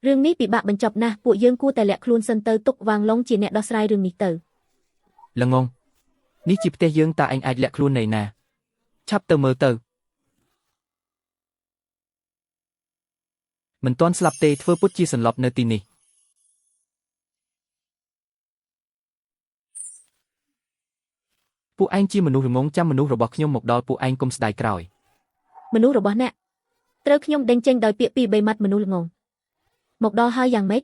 រឿងនេះពិបាកបញ្ចប់ណាស់ពួកយើងគួរតែលាក់ខ្លួនសិនទៅទុកវាងឡុងជាអ្នកដោះស្រាយរឿងនេះទៅល្ងងនេះជាផ្ទះយើងតើអញអាចលាក់ខ្លួននៅណាឆាប់ទៅមើលទៅមិនទាន់ស្លាប់ទេធ្វើពុតជាសន្លប់នៅទីនេះពួកឯងជាមនុស្សល្ងងចាំមនុស្សរបស់ខ្ញុំមកដល់ពួកឯងកុំស្ដាយក្រោយមនុស្សរបស់អ្នកត្រូវខ្ញុំដេញចេញដោយពាក្យពី3ម៉ាត់មនុស្សល្ងងមកដល់ហើយយ៉ាងម៉េច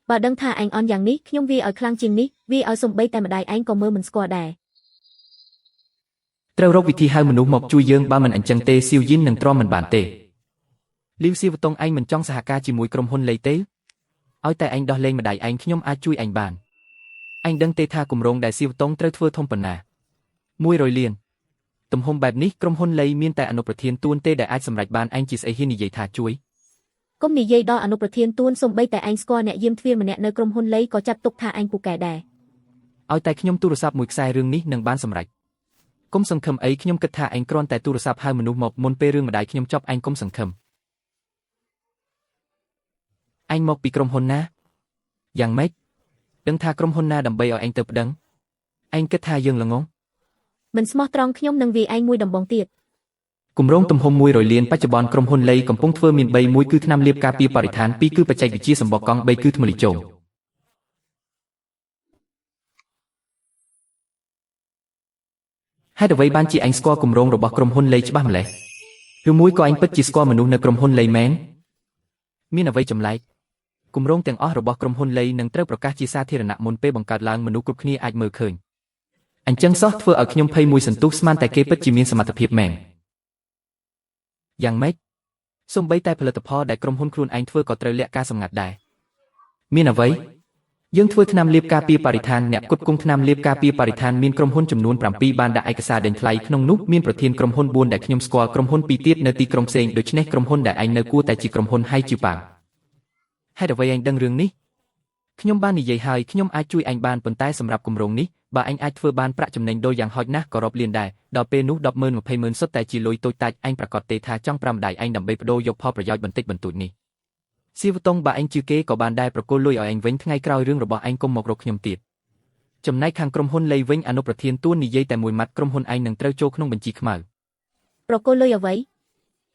បើដឹងថាឯងអន់យ៉ាងនេះខ្ញុំវាឲ្យខ្លាំងជាងនេះវាឲ្យសំបីតែម្ដាយឯងក៏មើលមិនស្គាល់ដែរត្រូវរកវិធីហៅមនុស្សមកជួយយើងបើមិនអញ្ចឹងទេសៀវយិននឹងទ្រាំមិនបានទេលីវស៊ីវតុងឯងមិនចង់សហការជាមួយក្រុមហ៊ុនលេទេឲ្យតែឯងដោះលែងម្ដាយឯងខ្ញុំអាចជួយឯងបានឯងដឹងទេថាគម្រោងដែលស៊ីវតុងត្រូវធ្វើធំប៉ុណ្ណា100លានទំហំបែបនេះក្រុមហ៊ុនលេមានតែអនុប្រធានទួនទេដែលអាចសម្រេចបានឯងជាស្អីហ៊ាននិយាយថាជួយកុំនិយាយដល់អនុប្រធានទួនសំបីតែឯងស្គាល់អ្នកយាមទ្វារម្នាក់នៅក្រុមហ៊ុនលេក៏ចាត់ទុកថាឯងពូកែដែរឲ្យតែខ្ញុំទូរស័ព្ទមួយខ្សែរឿងនេះនឹងបានសម្រេចកុំសង្ឃឹមអីខ្ញុំគិតថាឯងគ្រាន់តែទូរស័ព្ទហៅមនុស្សមកមុនពេលរឿងម្ដាយខ្ញុំចប់ឯងកុំសង្ឃឹមឯងមកពីក្រុមហ៊ុនណាយ៉ាងម៉េចដឹងថាក្រុមហ៊ុនណាដើម្បីឲ្យឯងទៅប្តឹងឯងគិតថាយើងល្ងងមិនស្មោះត្រង់ខ្ញុំនឹងវាឯងមួយដំបងទៀតគម្រោងទំហំ100លានបច្ចុប្បន្នក្រុមហ៊ុនលេកំពុងធ្វើមាន3មួយគឺថ្នាំលាបការពារបរិស្ថាន2គឺបច្ចេកវិទ្យាសម្បកកង់3គឺថ្មលីជោហេតុអ្វីបានជាឯងស្គាល់គម្រោងរបស់ក្រុមហ៊ុនលេច្បាស់ម្ល៉េះឬមួយក៏ឯងពិតជាស្គាល់មនុស្សនៅក្រុមហ៊ុនលេមែនមានអ្វីចម្លែកគម្រោងទាំងអស់របស់ក្រុមហ៊ុនលេនឹងត្រូវប្រកាសជាសាធារណៈមុនពេលបង្កើតឡើងមនុស្សគ្រប់គ្នាអាចមើលឃើញអញ្ចឹងសោះធ្វើឲ្យខ្ញុំភ័យមួយសន្ទុះស្មានតែគេពិតជាមានសមត្ថភាពមែនយ៉ាងម៉េចសូម្បីតែផលិតផលដែលក្រុមហ៊ុនខ្លួនឯងធ្វើក៏ត្រូវលាក់ការសម្ងាត់ដែរមានអ្វីយើងធ្វើថ្នាំលាបការពារបរិស្ថានអ្នកផ្គត់ផ្គង់ថ្នាំលាបការពារបរិស្ថានមានក្រុមហ៊ុនចំនួន7បានដាក់ឯកសារដេញថ្លៃក្នុងនោះមានប្រធានក្រុមហ៊ុន4ដែលខ្ញុំស្គាល់ក្រុមហ៊ុន2ទៀតនៅទីក្រុងផ្សេងដូច្នេះក្រុមហ៊ុនដែលឯងនៅគួរតែជាក្រុមហ៊ុនហៃជីប៉ាហេតុអ្វីឯងដឹងរឿងនេះខ្ញុំបាននិយាយហើយខ្ញុំអាចជួយឯងបានប៉ុន្តែសម្រាប់គម្រោងនេះបើឯងអាចធ្វើបានប្រាក់ចំណេញដូចយ៉ាងហោចណាស់ក៏រាប់លានដែរដល់ពេលនោះ100000 200000សុទ្ធតែជាលុយតូចតាចឯងប្រកាសទេថាចង់ប្រាំម្ដាយឯងដើម្បីបដូរយកផលប្រយោជន៍បន្តិចបន្តួចនេះស៊ីវតុងបើឯងជឿគេក៏បានដែរប្រគល់លុយឲ្យឯងវិញថ្ងៃក្រោយរឿងរបស់ឯងកុំមករកខ្ញុំទៀតចំណែកខាងក្រុមហ៊ុនលេវិញអនុប្រធានទួននិយាយតែមួយម៉ាត់ក្រុមហ៊ុនឯងនឹងត្រូវចូលក្នុងបញ្ជីខ្មៅប្រគល់លុយអ្វី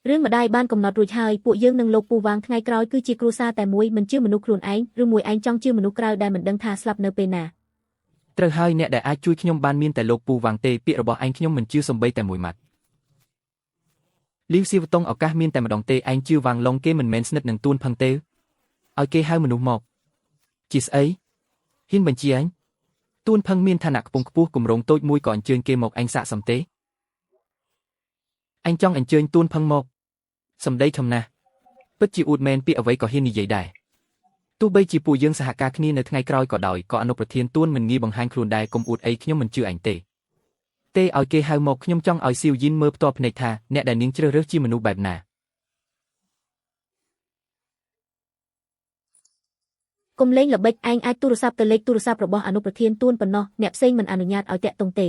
រឿងម្ដាយបានកំណត់រួចហើយពួកយើងនឹងលោកពូវាងថ្ងៃក្រោយគឺជាគ្រួសារតែមួយមិនជឿមនុស្សខ្លួនឯងឬមួយឯងចង់ជឿមនុស្សក្រៅដែលមិនដឹងថាស្លាប់នៅពេលណាត្រូវហើយអ្នកដែលអាចជួយខ្ញុំបានមានតែលោកពូវាងទេពាក្យរបស់ឯងខ្ញុំមិនជឿសំបីតែមួយម៉ាត់លីវស៊ីវតុងឱកាសមានតែម្ដងទេឯងជឿវាងឡុងគេមិនមែនស្និទ្ធនឹងទួនផឹងទេឲ្យគេហៅមនុស្សមកជាស្អីហ៊ានបញ្ជាឯងទួនផឹងមានឋានៈខ្ពង់ខ្ពស់គម្រោងតូចមួយក៏អញ្ជើញគេមកឯងសាកសមទេឯងចង់អញ្ជើញទួនផឹងមកសម្ដីធំណាស់ពិតជាអួតមែនពាក្យអ្វីក៏ហ៊ាននិយាយដែរទោះបីជាពួកយើងសហការគ្នានៅថ្ងៃក្រោយក៏ដោយក៏អនុប្រធានទួនមិនងាយបង្ហាញខ្លួនដែរកុំអួតអីខ្ញុំមិនជឿឯងទេឲ្យគេហៅមកខ្ញុំចង់ឲ្យស៊ីវយិនមើលផ្ទាល់ភ្នែកថាអ្នកដែលនាងជ្រើសរើសជាមនុស្សបែបណាកុំលេងល្បិចឯងអាចទូរស័ព្ទទៅលេខទូរស័ព្ទរបស់អនុប្រធានទួនប៉ុណ្ណោះអ្នកផ្សេងមិនអនុញ្ញាតឲ្យតាក់ទងទេ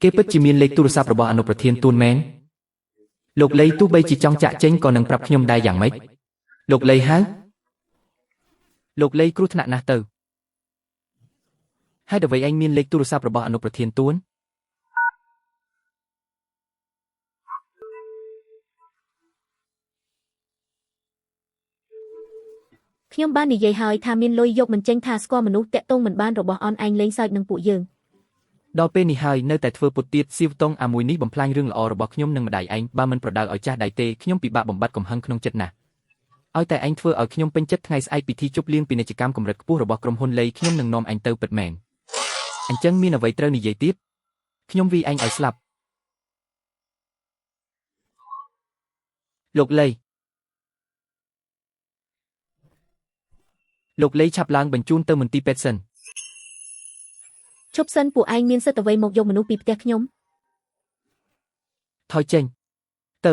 គេពិតជាមានលេខទូរស័ព្ទរបស់អនុប្រធានទួនមែនលោកលីទោះបីជាចង់ចាក់ចេញក៏នឹងប្រាប់ខ្ញុំដែរយ៉ាងម៉េចលោកលីហៅលោកលីគ្រោះថ្នាក់ណាស់ទៅហើយអ្វីឯងមានលេខទូរស័ព្ទរបស់អនុប្រធានទួនខ្ញុំបាននិយាយហើយថាមានលុយយកមិនចេញថាស្គាល់មនុស្សតាក់ទងមិនបានរបស់អនឯងលេងសើចនឹងពួកយើងដល់ពេលនេះហើយនៅតែធ្វើពុតទៀតស៊ីវតុងអាមួយនេះបំផ្លាញរឿងល្អរបស់ខ្ញុំនិងម្ដាយឯងបើមិនប្រដៅឲ្យចាស់ដៃទេខ្ញុំពិបាកបំបត្តិកំហឹងក្នុងចិត្តណាស់ឲ្យតែឯងធ្វើឲ្យខ្ញុំពេញចិត្តថ្ងៃស្អែកពិធីជប់លៀងពាណិជ្ជកម្មកម្រិតខ្ពស់របស់ក្រុមហ៊ុនលេខ្ញុំនឹងនាំឯងទៅពិតមែនអញ្ចឹងមានអ្វីត្រូវនិយាយទៀតខ្ញុំវាយឯងឲ្យស្លាប់លោកលីឆាប់ឡើងបញ្ជូនទៅមន្ទីរពេទ្យសិនឈប់សិនពួកឯងមានសិទ្ធិអ្វីមកយកមនុស្សពីផ្ទះខ្ញុំថយចេញទៅ